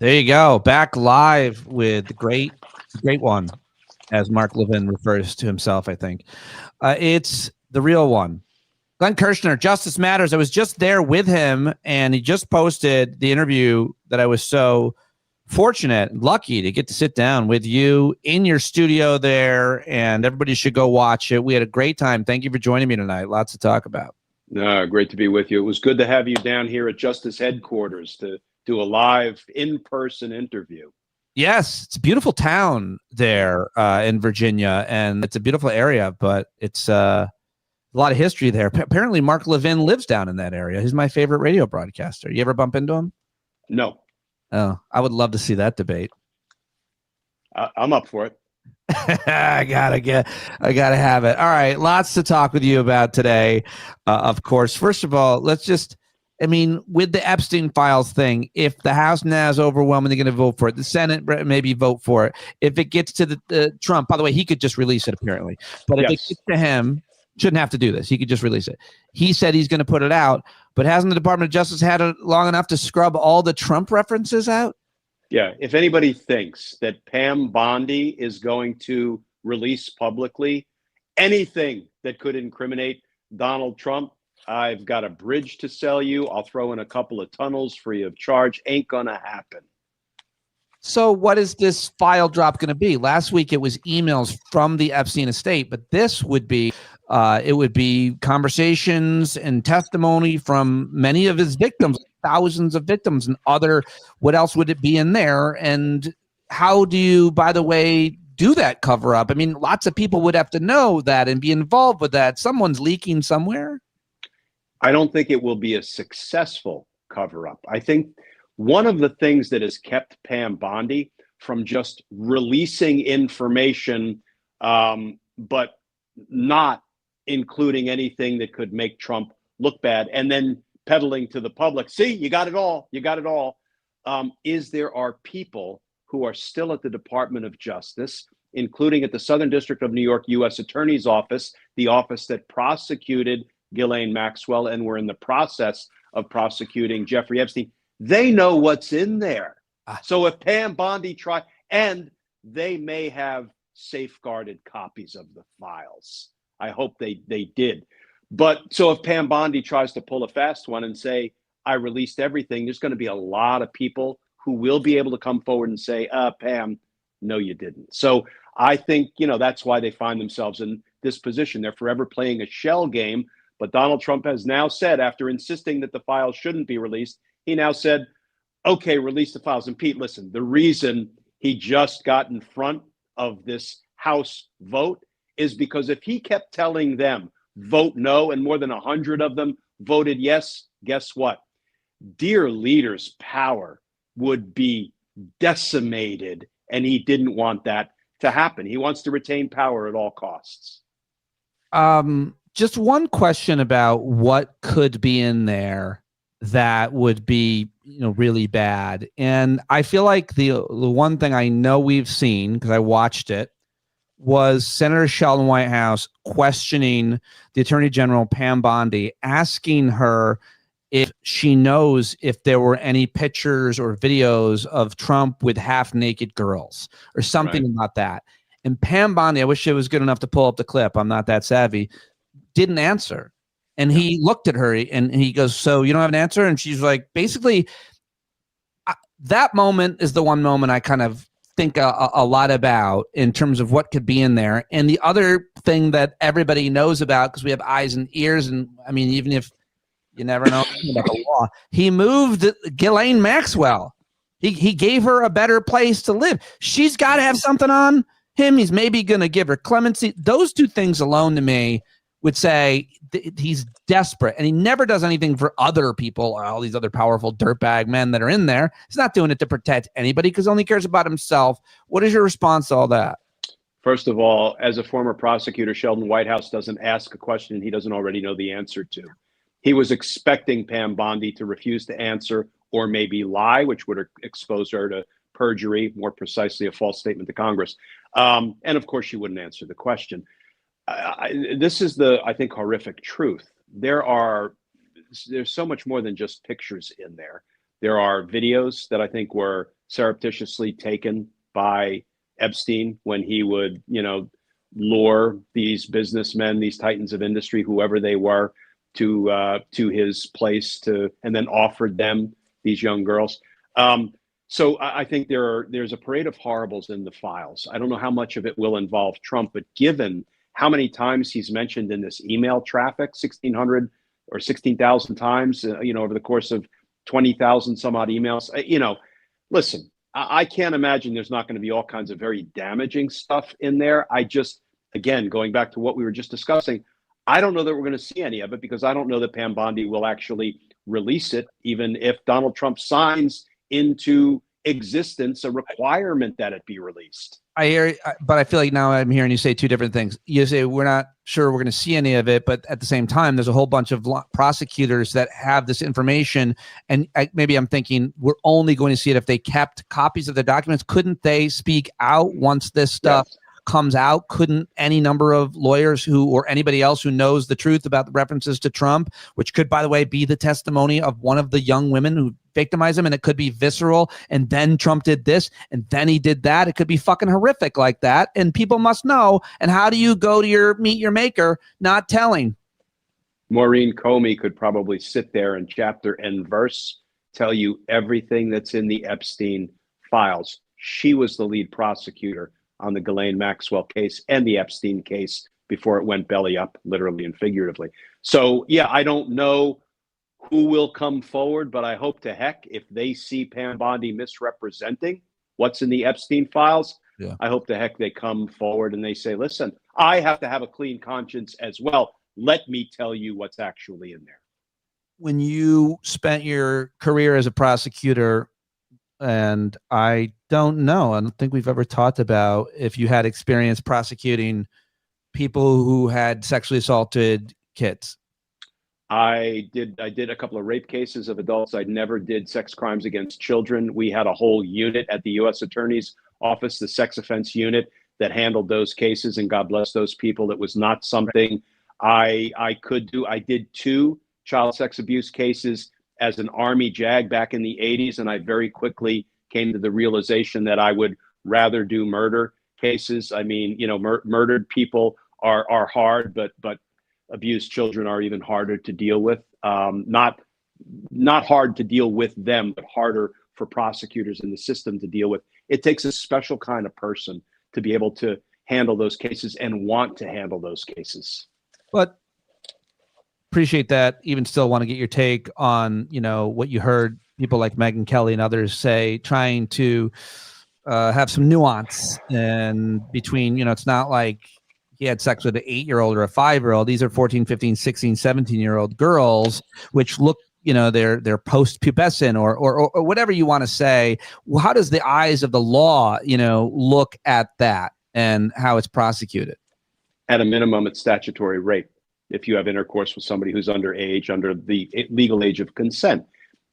There you go. Back live with the great one, as Mark Levin refers to himself, I think. It's the real one. Glenn Kirshner, Justice Matters. I was just there with him, and he just posted the interview that I was so fortunate and lucky to get to sit down with you in your studio there, and everybody should go watch it. We had a great time. Thank you for joining me tonight. Lots to talk about. Great to be with you. It was good to have you down here at Justice Headquarters to do a live in-person interview. Yes, it's a beautiful town there in Virginia, and it's a beautiful area, but it's a lot of history there. Apparently, Mark Levin lives down in that area. He's my favorite radio broadcaster. You ever bump into him? No. Oh, I would love to see that debate. I'm up for it. I gotta have it. All right, lots to talk with you about today. Of course, first of all, with the Epstein files thing, if the House now is overwhelmingly going to vote for it, the Senate maybe vote for it. If it gets to the Trump, by the way, he could just release it apparently. But if it gets to him, shouldn't have to do this. He could just release it. He said he's going to put it out, but hasn't the Department of Justice had it long enough to scrub all the Trump references out? Yeah, if anybody thinks that Pam Bondi is going to release publicly anything that could incriminate Donald Trump, I've got a bridge to sell you. I'll throw in a couple of tunnels free of charge. Ain't gonna happen. So what is this file drop going to be? Last week it was emails from the Epstein estate, but this would be it would be conversations and testimony from many of his victims, thousands of victims, and what else would it be in there? And how do you, by the way, do that cover up? I mean, lots of people would have to know that and be involved with that. Someone's leaking somewhere. I don't think it will be a successful cover up. I think one of the things that has kept Pam Bondi from just releasing information, but not including anything that could make Trump look bad, and then peddling to the public, see, you got it all, is there are people who are still at the Department of Justice, including at the Southern District of New York U.S. Attorney's Office, the office that prosecuted Ghislaine Maxwell and were in the process of prosecuting Jeffrey Epstein. They know what's in there. So if Pam Bondi and they may have safeguarded copies of the files. I hope they did. But so if Pam Bondi tries to pull a fast one and say, I released everything, there's going to be a lot of people who will be able to come forward and say, Pam, no, you didn't. So I think, that's why they find themselves in this position. They're forever playing a shell game. But Donald Trump has now said, after insisting that the files shouldn't be released, he now said, okay, release the files. And Pete, listen, the reason he just got in front of this House vote is because if he kept telling them, vote no, and more than 100 of them voted yes, guess what? Dear leader's power would be decimated, and he didn't want that to happen. He wants to retain power at all costs. Just one question about what could be in there that would be, really bad. And I feel like the one thing I know we've seen, because I watched it, was Senator Sheldon Whitehouse questioning the Attorney General Pam Bondi, asking her if she knows if there were any pictures or videos of Trump with half-naked girls or something about that. And Pam Bondi, I wish it was good enough to pull up the clip, I'm not that savvy, didn't answer. And he looked at her and he goes, so you don't have an answer? And she's like, basically, that moment is the one moment I kind of think a lot about in terms of what could be in there. And the other thing that everybody knows about, because we have eyes and ears, and I mean, even if you never know about the law, he moved Ghislaine Maxwell. He gave her a better place to live. She's got to have something on him. He's maybe going to give her clemency. Those two things alone to me would say he's desperate, and he never does anything for other people or all these other powerful dirtbag men that are in there. He's not doing it to protect anybody because he only cares about himself. What is your response to all that? First of all, as a former prosecutor, Sheldon Whitehouse doesn't ask a question he doesn't already know the answer to. He was expecting Pam Bondi to refuse to answer or maybe lie, which would expose her to perjury, more precisely a false statement to Congress. And of course, she wouldn't answer the question. This is I think, horrific truth. There's so much more than just pictures in there. There are videos that I think were surreptitiously taken by Epstein when he would, lure these businessmen, these titans of industry, whoever they were, to his place and then offered them these young girls. So I think there's a parade of horribles in the files. I don't know how much of it will involve Trump, but given how many times he's mentioned in this email traffic, 1,600 or 16,000 times, over the course of 20,000 some odd emails, listen, I can't imagine there's not going to be all kinds of very damaging stuff in there. Again, going back to what we were just discussing, I don't know that we're going to see any of it because I don't know that Pam Bondi will actually release it, even if Donald Trump signs into existence a requirement that it be released. I hear, but I feel like now I'm hearing you say two different things. You say we're not sure we're going to see any of it, but at the same time, there's a whole bunch of prosecutors that have this information, and maybe I'm thinking we're only going to see it if they kept copies of the documents. Couldn't they speak out once this stuff comes out? Couldn't any number of lawyers or anybody else who knows the truth about the references to Trump, which could, by the way, be the testimony of one of the young women who victimized him, and it could be visceral, and then Trump did this, and then he did that. It could be fucking horrific like that, and people must know. And how do you go to meet your maker not telling? Maureen Comey could probably sit there and chapter and verse tell you everything that's in the Epstein files. She was the lead prosecutor on the Ghislaine Maxwell case and the Epstein case before it went belly up, literally and figuratively. So, yeah, I don't know who will come forward, but I hope to heck if they see Pam Bondi misrepresenting what's in the Epstein files, I hope to heck they come forward and they say, listen, I have to have a clean conscience as well. Let me tell you what's actually in there. When you spent your career as a prosecutor, and I don't think we've ever talked about if you had experience prosecuting people who had sexually assaulted kids. I did a couple of rape cases of adults. I never did sex crimes against children. We had a whole unit at the U.S. Attorney's Office, the sex offense unit, that handled those cases, and God bless those people. It was not something I could do. I did 2 child sex abuse cases as an Army JAG back in the 80s, and I very quickly came to the realization that I would rather do murder cases. I mean, murdered people are hard, but abused children are even harder to deal with. Not hard to deal with them, but harder for prosecutors in the system to deal with. It takes a special kind of person to be able to handle those cases and want to handle those cases. But appreciate that. Even still want to get your take on, what you heard people like Megyn Kelly and others say, trying to have some nuance and between, it's not like he had sex with an 8-year-old or a 5-year-old. These are 14, 15, 16, 17-year-old girls, which look, they're post-pubescent or whatever you want to say. Well, how does the eyes of the law, look at that and how it's prosecuted? At a minimum, it's statutory rape. If you have intercourse with somebody who's underage, under the legal age of consent,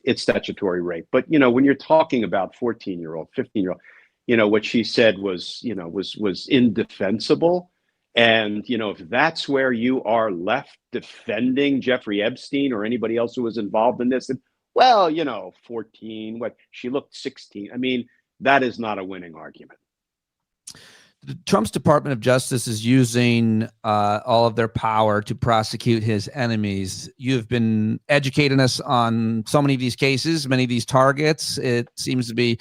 it's statutory rape. But, when you're talking about 14-year-old, 15-year-old, what she said was indefensible. And, if that's where you are left defending Jeffrey Epstein or anybody else who was involved in this, and, 14, she looked 16. I mean, that is not a winning argument. Trump's Department of Justice is using all of their power to prosecute his enemies. You've been educating us on so many of these cases, many of these targets. It seems to be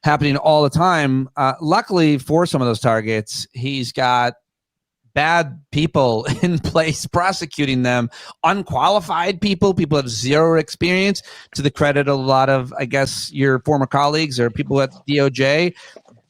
happening all the time. Luckily for some of those targets, he's got bad people in place prosecuting them, unqualified people who have zero experience, to the credit of a lot of, I guess, your former colleagues or people at DOJ.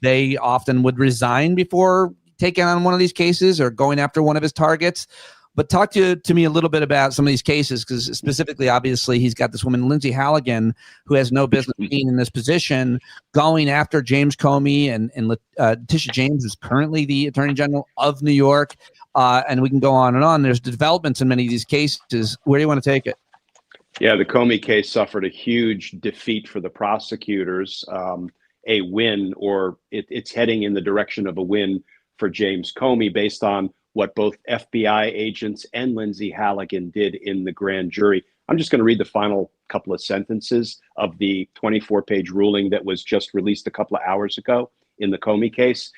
They often would resign before taking on one of these cases or going after one of his targets. But talk to me a little bit about some of these cases, because specifically, obviously, he's got this woman, Lindsay Halligan, who has no business being in this position, going after James Comey and Letitia James is currently the Attorney General of New York. And we can go on and on. There's developments in many of these cases. Where do you want to take it? Yeah, the Comey case suffered a huge defeat for the prosecutors. A win, or it's heading in the direction of a win for James Comey based on what both FBI agents and Lindsay Halligan did in the grand jury. I'm just going to read the final couple of sentences of the 24-page ruling that was just released a couple of hours ago in the Comey case.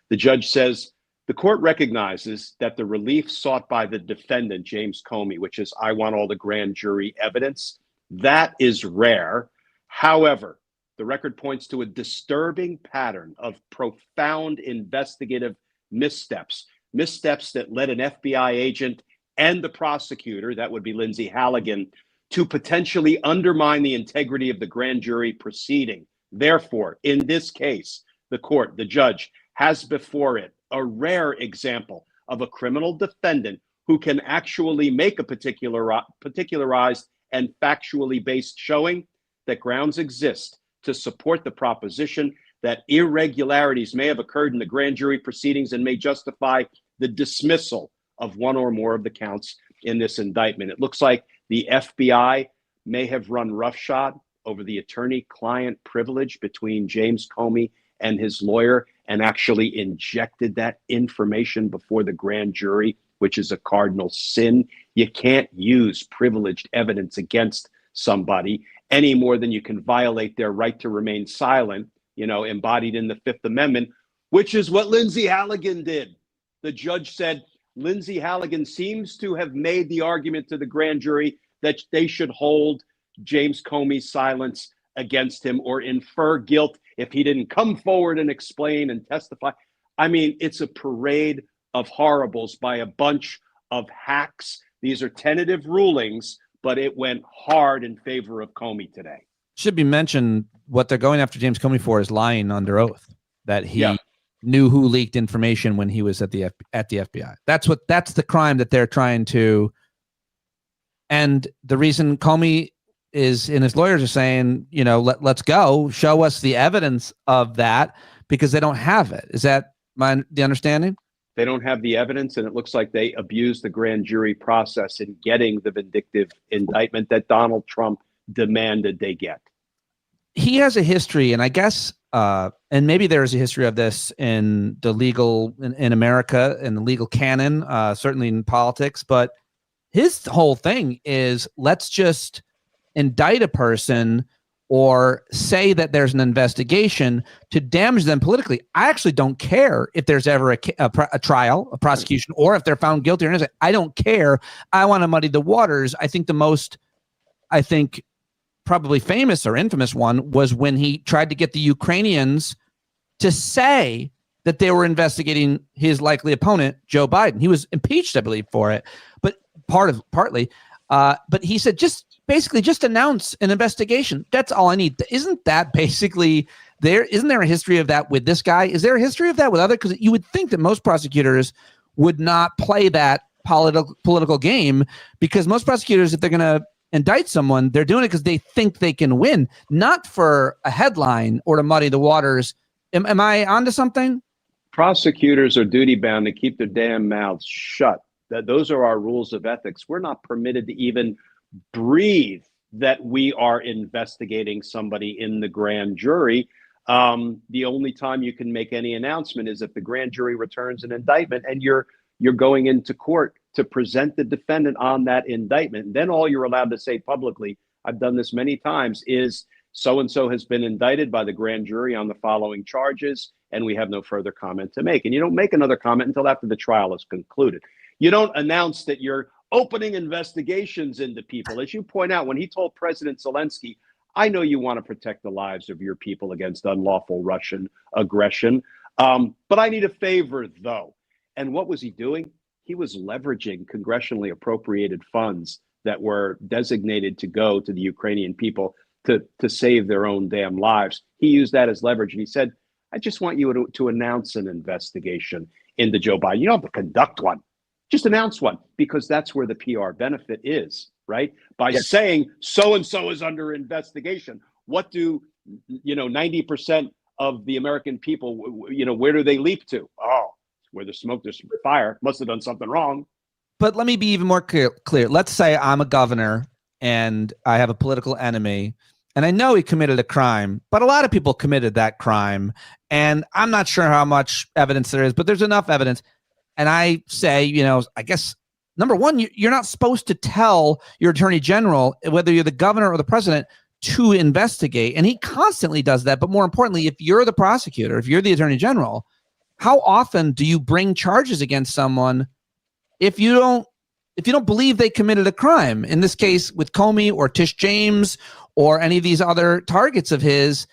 The judge says, the court recognizes that the relief sought by the defendant, James Comey, which is, I want all the grand jury evidence, that is rare. However, the record points to a disturbing pattern of profound investigative missteps that led an FBI agent and the prosecutor, that would be Lindsay Halligan, to potentially undermine the integrity of the grand jury proceeding. Therefore, in this case, the judge, has before it a rare example of a criminal defendant who can actually make a particularized and factually based showing that grounds exist to support the proposition that irregularities may have occurred in the grand jury proceedings and may justify the dismissal of one or more of the counts in this indictment. It looks like the FBI may have run roughshod over the attorney-client privilege between James Comey and his lawyer and actually injected that information before the grand jury, which is a cardinal sin. You can't use privileged evidence against somebody any more than you can violate their right to remain silent, embodied in the Fifth Amendment, which is what Lindsay Halligan did. The judge said, Lindsay Halligan seems to have made the argument to the grand jury that they should hold James Comey's silence against him or infer guilt if he didn't come forward and explain and testify. I mean, it's a parade of horribles by a bunch of hacks. These are tentative rulings, but it went hard in favor of Comey today. Should be mentioned, what they're going after James Comey for is lying under oath, that he knew who leaked information when he was at the FBI. That's the crime that they're trying to. And the reason Comey is, and his lawyers are saying, let's go, show us the evidence of that, because they don't have it. Is that the understanding? They don't have the evidence, and it looks like they abused the grand jury process in getting the vindictive indictment that Donald Trump demanded they get. He has a history, and I guess, and maybe there is a history of this in the legal, in America, in the legal canon, certainly in politics, but his whole thing is, let's just indict a person or say that there's an investigation to damage them politically. I actually don't care if there's ever a trial, a prosecution, or if they're found guilty or innocent. I don't care. I want to muddy the waters. I think probably famous or infamous one was when he tried to get the Ukrainians to say that they were investigating his likely opponent, Joe Biden. He was impeached, I believe, for it, but partly. But he said, just announce an investigation. That's all I need. Isn't that basically isn't there a history of that with this guy? Is there a history of that with other? Because you would think that most prosecutors would not play that political game, because most prosecutors, if they're going to indict someone, they're doing it because they think they can win, not for a headline or to muddy the waters. Am I onto something? Prosecutors are duty bound to keep their damn mouths shut. Those are our rules of ethics. We're not permitted to even breathe that we are investigating somebody in the grand jury. The only time you can make any announcement is if the grand jury returns an indictment and you're going into court to present the defendant on that indictment. Then all you're allowed to say publicly, I've done this many times, is so-and-so has been indicted by the grand jury on the following charges, and we have no further comment to make. And you don't make another comment until after the trial is concluded. You don't announce that you're opening investigations into people. As you point out, when he told President Zelensky, I know you want to protect the lives of your people against unlawful Russian aggression, but I need a favor, though. And what was he doing? He was leveraging congressionally appropriated funds that were designated to go to the Ukrainian people to save their own damn lives. He used that as leverage, and he said, I just want you to announce an investigation into Joe Biden. You don't have to conduct one. Just announce one, because that's where the PR benefit is, right? By saying so-and-so is under investigation. What do, 90% of the American people, where do they leap to? Oh, where there's smoke, there's fire. Must have done something wrong. But let me be even more clear. Let's say I'm a governor and I have a political enemy, and I know he committed a crime, but a lot of people committed that crime, and I'm not sure how much evidence there is, but there's enough evidence. And I say, I guess number one, you're not supposed to tell your attorney general, whether you're the governor or the president, to investigate. And he constantly does that. But more importantly, if you're the prosecutor, if you're the attorney general, how often do you bring charges against someone if you don't believe they committed a crime? In this case, with Comey or Tish James or any of these other targets of his,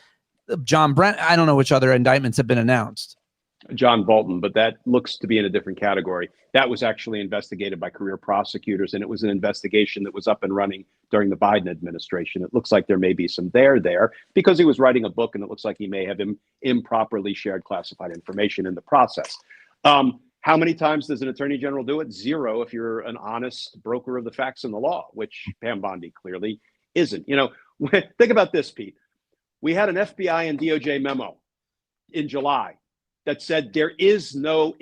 John Brent, I don't know which other indictments have been announced. John Bolton, but that looks to be in a different category. That was actually investigated by career prosecutors, and it was an investigation that was up and running during the Biden administration. It looks like there may be some there because he was writing a book, and it looks like he may have improperly shared classified information in the process. How many times does an attorney general do it? 0 if you're an honest broker of the facts and the law, which Pam Bondi clearly isn't. Think about this, Pete. We had an FBI and DOJ memo in July that said there is no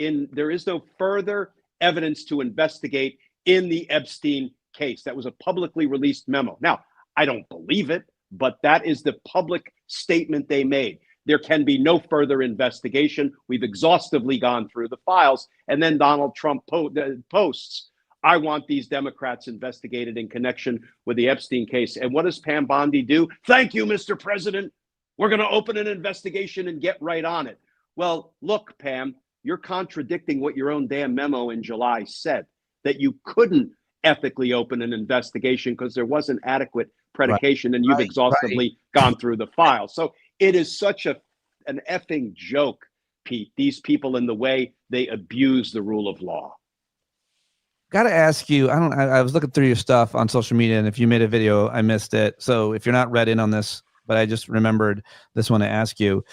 further evidence to investigate in the Epstein case. That was a publicly released memo. Now, I don't believe it, but that is the public statement they made. There can be no further investigation. We've exhaustively gone through the files. And then Donald Trump posts, I want these Democrats investigated in connection with the Epstein case. And what does Pam Bondi do? Thank you, Mr. President. We're going to open an investigation and get right on it. Well, look, Pam, you're contradicting what your own damn memo in July said, that you couldn't ethically open an investigation because there wasn't adequate predication, and you've exhaustively gone through the file. So it is such an effing joke, Pete, these people in the way they abuse the rule of law. Got to ask you, I was looking through your stuff on social media, and if you made a video, I missed it. So if you're not read in on this, but I just remembered this one to ask you.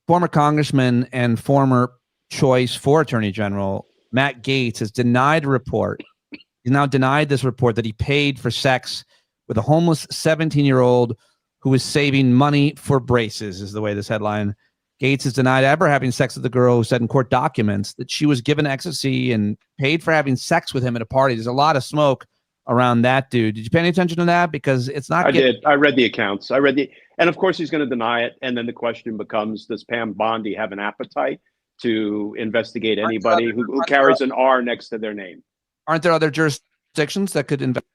Former congressman and former choice for attorney general, Matt Gaetz, has denied a report. He's now denied this report that he paid for sex with a homeless 17-year-old who was saving money for braces, is the way this headline. Gaetz has denied ever having sex with the girl who said in court documents that she was given ecstasy and paid for having sex with him at a party. There's a lot of smoke around that dude. Did you pay any attention to that? Because it's not. I did. I read the accounts. And of course he's going to deny it. And then the question becomes, does Pam Bondi have an appetite to investigate anybody who carries an R next to their name? Aren't there other jurisdictions that could investigate?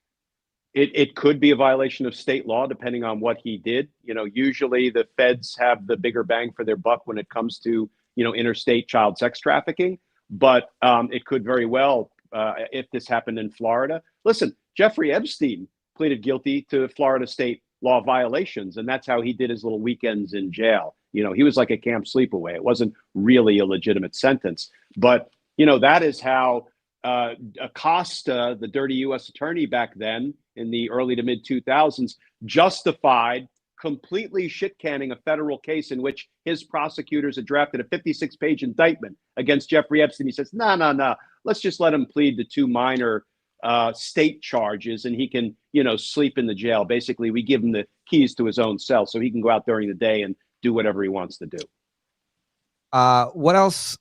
It could be a violation of state law, depending on what he did. Usually the feds have the bigger bang for their buck when it comes to, interstate child sex trafficking. But it could very well, if this happened in Florida. Listen, Jeffrey Epstein pleaded guilty to Florida state law violations, and that's how he did his little weekends in jail. He was like a camp sleepaway. It wasn't really a legitimate sentence. But, that is how Acosta, the dirty U.S. attorney back then in the early to mid 2000s, justified completely shit-canning a federal case in which his prosecutors had drafted a 56-page indictment against Jeffrey Epstein. He says, no, let's just let him plead to 2 minor state charges and he can, sleep in the jail. Basically, we give him the keys to his own cell so he can go out during the day and do whatever he wants to do. What else?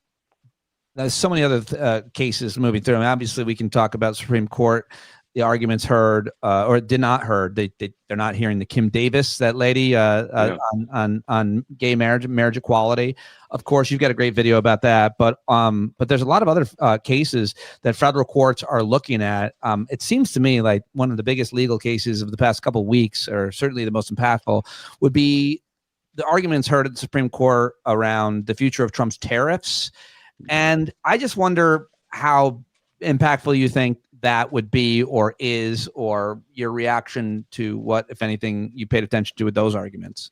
There's so many other cases moving through. I mean, obviously, we can talk about Supreme Court, the arguments heard or did not heard. They're not hearing the Kim Davis, that lady, on gay marriage equality. Of course, you've got a great video about that, but there's a lot of other cases that federal courts are looking at. It seems to me like one of the biggest legal cases of the past couple of weeks, or certainly the most impactful, would be the arguments heard at the Supreme Court around the future of Trump's tariffs. And I just wonder how impactful you think that would be, or is, or your reaction to what, if anything, you paid attention to with those arguments.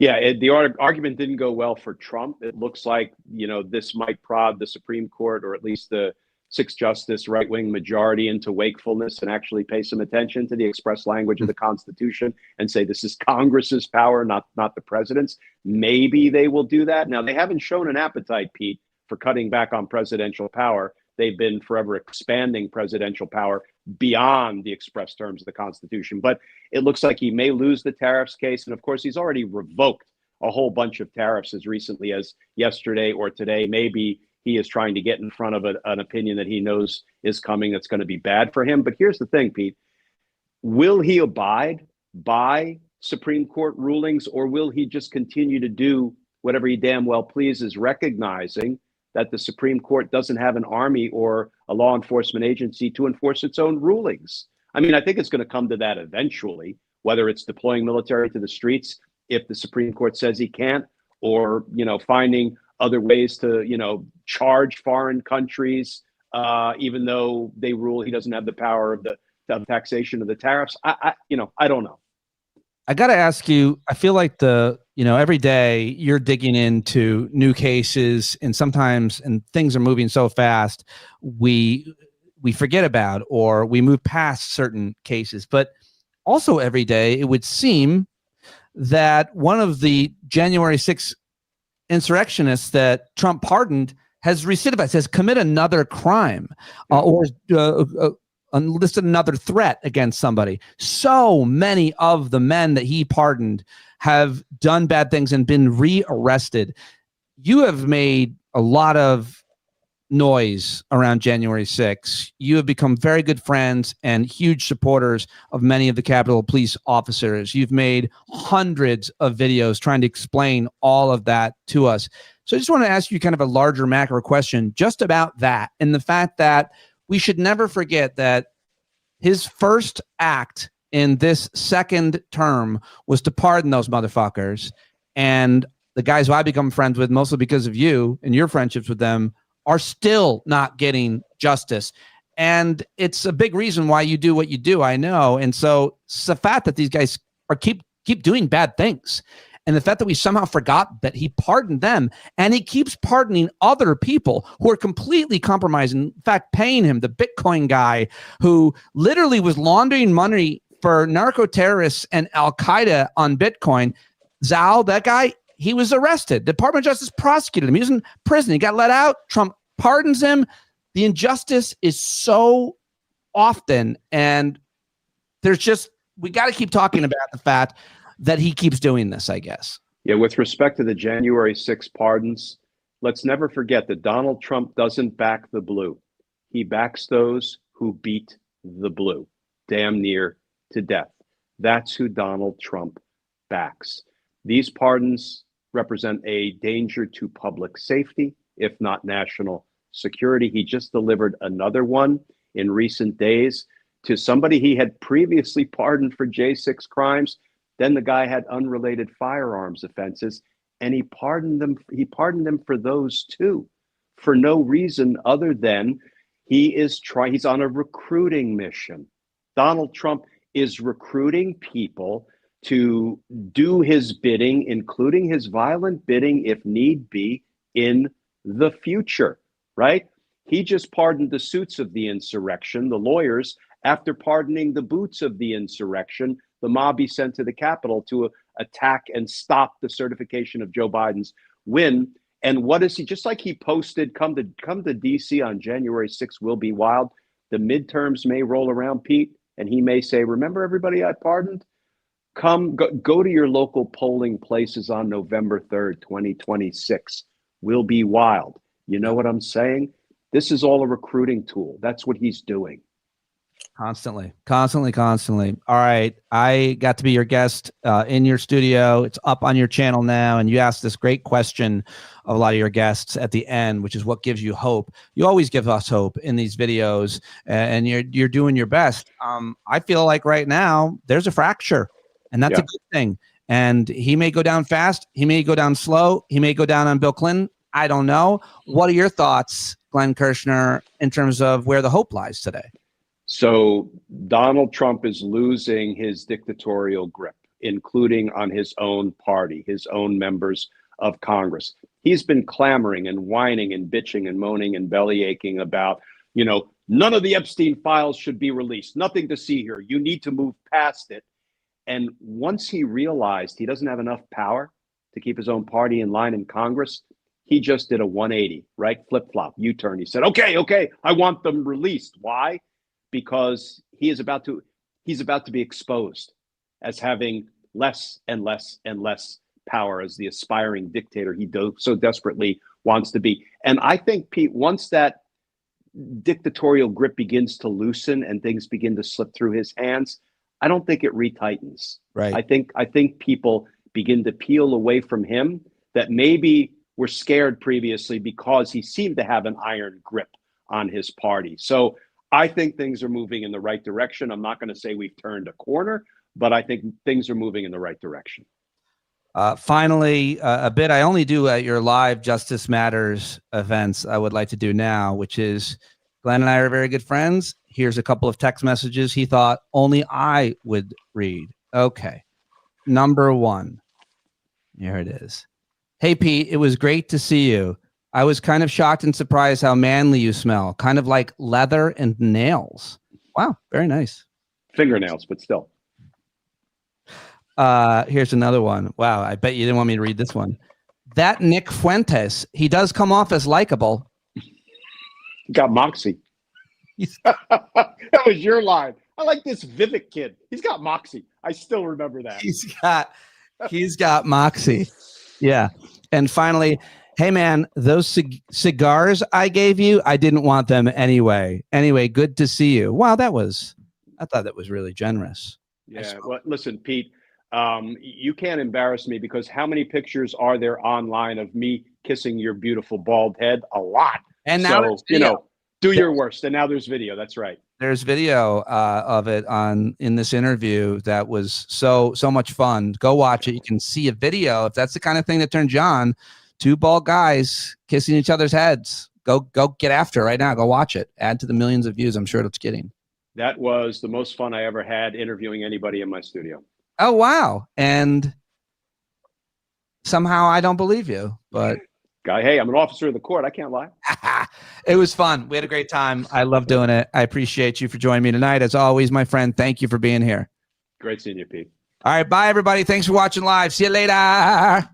Yeah, the argument didn't go well for Trump. It looks like, this might prod the Supreme Court, or at least the 6-justice right-wing majority, into wakefulness and actually pay some attention to the express language of the Constitution and say this is Congress's power, not the president's. Maybe they will do that. Now, they haven't shown an appetite, Pete, for cutting back on presidential power. They've been forever expanding presidential power beyond the express terms of the Constitution. But it looks like he may lose the tariffs case. And of course, he's already revoked a whole bunch of tariffs as recently as yesterday or today. Maybe he is trying to get in front of an opinion that he knows is coming that's going to be bad for him. But here's the thing, Pete. Will he abide by Supreme Court rulings, or will he just continue to do whatever he damn well pleases, recognizing that the Supreme Court doesn't have an army or a law enforcement agency to enforce its own rulings. I mean, I think it's going to come to that eventually, whether it's deploying military to the streets if the Supreme Court says he can't, or, finding other ways to, charge foreign countries, even though they rule he doesn't have the power of the taxation of the tariffs. I don't know. I got to ask you, I feel like every day you're digging into new cases, and sometimes, and things are moving so fast, we forget about, or we move past certain cases. But also every day, it would seem that one of the January 6th insurrectionists that Trump pardoned has recidivized, has committed another crime, or enlisted another threat against somebody. So many of the men that he pardoned have done bad things and been rearrested. You have made a lot of noise around January 6th. You have become very good friends and huge supporters of many of the Capitol Police officers. You've made hundreds of videos trying to explain all of that to us. So I just want to ask you kind of a larger macro question just about that, and the fact that we should never forget that his first act in this second term was to pardon those motherfuckers. And the guys who I become friends with, mostly because of you and your friendships with them, are still not getting justice. And it's a big reason why you do what you do, I know. And so it's the fact that these guys are keep doing bad things, and the fact that we somehow forgot that he pardoned them, and he keeps pardoning other people who are completely compromised. In fact, paying him, the Bitcoin guy who literally was laundering money for narco terrorists and Al-Qaeda on Bitcoin. Zal, that guy, he was arrested. The Department of Justice prosecuted him. He was in prison. He got let out. Trump pardons him. The injustice is so often, and we got to keep talking about the fact that he keeps doing this, I guess. Yeah, with respect to the January 6 pardons, let's never forget that Donald Trump doesn't back the blue. He backs those who beat the blue, damn near to death. That's who Donald Trump backs. These pardons represent a danger to public safety, if not national security. He just delivered another one in recent days to somebody he had previously pardoned for J6 crimes. Then the guy had unrelated firearms offenses, and he pardoned them. He pardoned them for those too, for no reason other than he's on a recruiting mission. Donald Trump is recruiting people to do his bidding, including his violent bidding, if need be, in the future, right? He just pardoned the suits of the insurrection, the lawyers, after pardoning the boots of the insurrection, the mob he sent to the Capitol to attack and stop the certification of Joe Biden's win. And what is he, just like he posted, come to DC on January 6th will be wild. The midterms may roll around, Pete, and he may say, remember everybody I pardoned? Go to your local polling places on November 3rd, 2026. We'll be wild. You know what I'm saying? This is all a recruiting tool. That's what he's doing. Constantly. All right. I got to be your guest in your studio. It's up on your channel now. And you asked this great question of a lot of your guests at the end, which is what gives you hope. You always give us hope in these videos, and you're doing your best. I feel like right now there's a fracture, and that's a good thing. And he may go down fast. He may go down slow. He may go down on Bill Clinton. I don't know. What are your thoughts, Glenn Kirshner, in terms of where the hope lies today? So Donald Trump is losing his dictatorial grip, including on his own party, his own members of Congress. He's been clamoring and whining and bitching and moaning and belly aching about, none of the Epstein files should be released. Nothing to see here. You need to move past it. And once he realized he doesn't have enough power to keep his own party in line in Congress, he just did a 180, right? Flip-flop, U-turn. He said, okay, I want them released. Why? Because he's about to be exposed as having less and less and less power as the aspiring dictator he so desperately wants to be. And I think, Pete, once that dictatorial grip begins to loosen and things begin to slip through his hands, I don't think it retightens. Right. I think people begin to peel away from him, that maybe were scared previously because he seemed to have an iron grip on his party. So I think things are moving in the right direction. I'm not going to say we've turned a corner, but I think things are moving in the right direction. Finally, a bit I only do at your live Justice Matters events I would like to do now, which is Glenn and I are very good friends. Here's a couple of text messages he thought only I would read. Okay. Number one. Here it is. Hey, Pete, it was great to see you. I was kind of shocked and surprised how manly you smell, kind of like leather and nails. Wow, very nice. Fingernails, but still. Here's another one. Wow, I bet you didn't want me to read this one. That Nick Fuentes, he does come off as likable. Got moxie. That was your line. I like this Vivek kid. He's got moxie. I still remember that. He's got moxie. Yeah. And finally, hey man, those cigars I gave you, I didn't want them anyway. Anyway, good to see you. Wow, I thought that was really generous. Yeah. Well, listen, Pete, you can't embarrass me because how many pictures are there online of me kissing your beautiful bald head? A lot. And now, so, do your worst. And now there's video. That's right. There's video of it in this interview that was so much fun. Go watch it. You can see a video if that's the kind of thing that turns you on. Two bald guys kissing each other's heads. Go get after it right now. Go watch it. Add to the millions of views I'm sure it's getting. That was the most fun I ever had interviewing anybody in my studio. Oh, wow. And somehow I don't believe you, but hey, I'm an officer of the court. I can't lie. It was fun. We had a great time. I love doing it. I appreciate you for joining me tonight. As always, my friend, thank you for being here. Great seeing you, Pete. All right. Bye, everybody. Thanks for watching live. See you later.